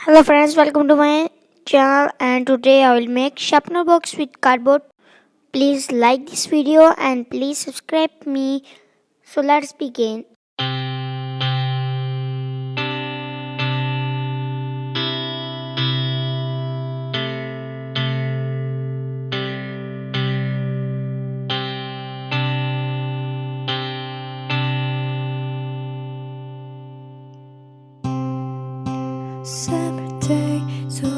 Hello friends, welcome to my channel and today I will make sharpener box with cardboard. Please like this video and please subscribe me. So let's begin. Summer day，做好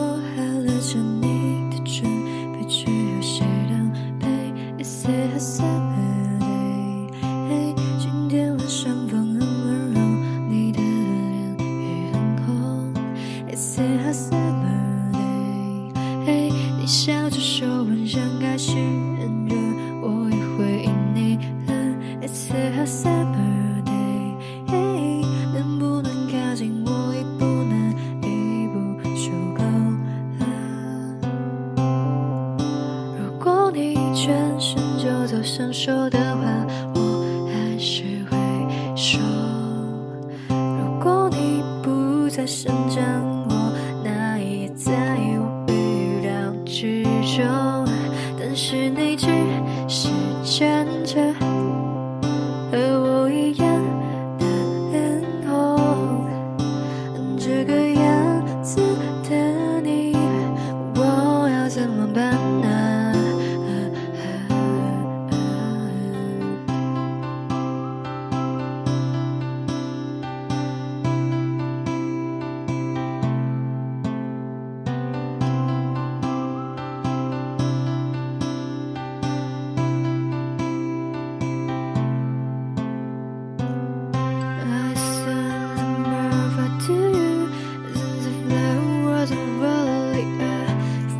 了着你的准备，只有些狼狈。It's a summer day，嘿，今天晚上风很温柔，你的脸也很红。It's a summer day，嘿，你笑着说晚上开始很热，我也会因你冷。It's a summer day，嘿，能不能靠近我一步呢？转身就走，想说的话我还是会说。如果你不再生长我，那也在我预料之中。但是你只是站着，和我一样的脸红，这个样子的你，我要怎么办呢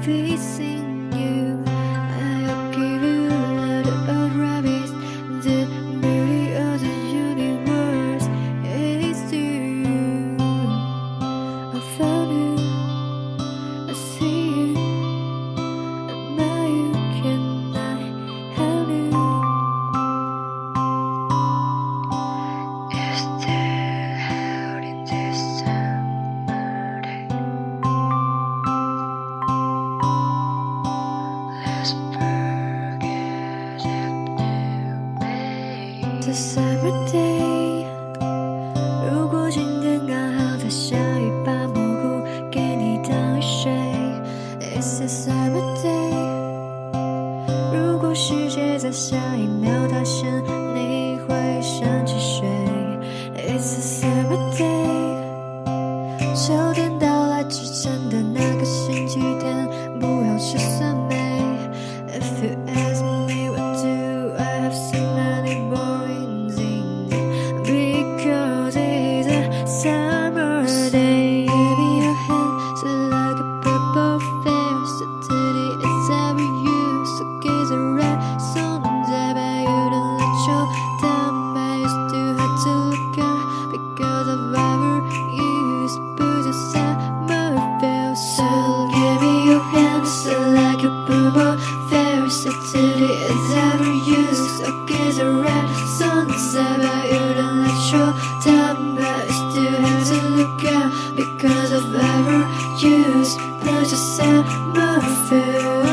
？Facing you, I'll give you a lot of rabbits. The beauty of the universe is you. I found you, I see you, and now you cannot have you. You're still out in this summer day. The summer day， 如果今天刚好在下雨，把蘑菇给你当雨水。It's a summer day， 如果世界在下一秒塌陷，你会想起谁 ？It's a summer day， 秋天到来之前的那个星期天，不要吃酸梅。If you ask me what do I have so many boring things, because it's a summer day. Baby, your hands are like a purple flare, so today it's every you. So gaze a red sun, but you don't let your down. But it's too hard to look at because of our use. But the summer feels so. Give me your hands are like a purple flare, so today it's ever used. So gaze a red sunset, but you don't let your down. But it's too hard to look at because of our use. But the summer feels.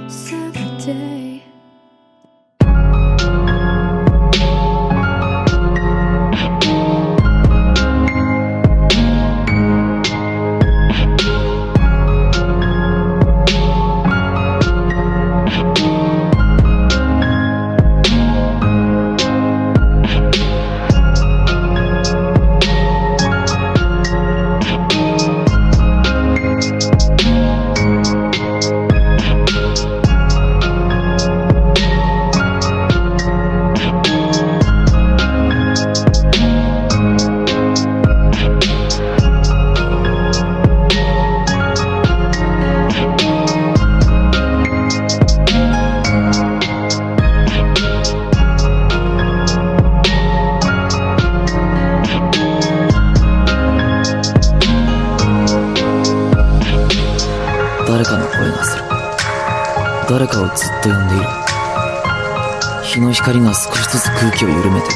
Summer day. 日の光が少しずつ空気を緩めて。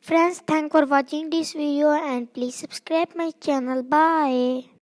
Friends, thanks for watching this video and please subscribe my channel. Bye.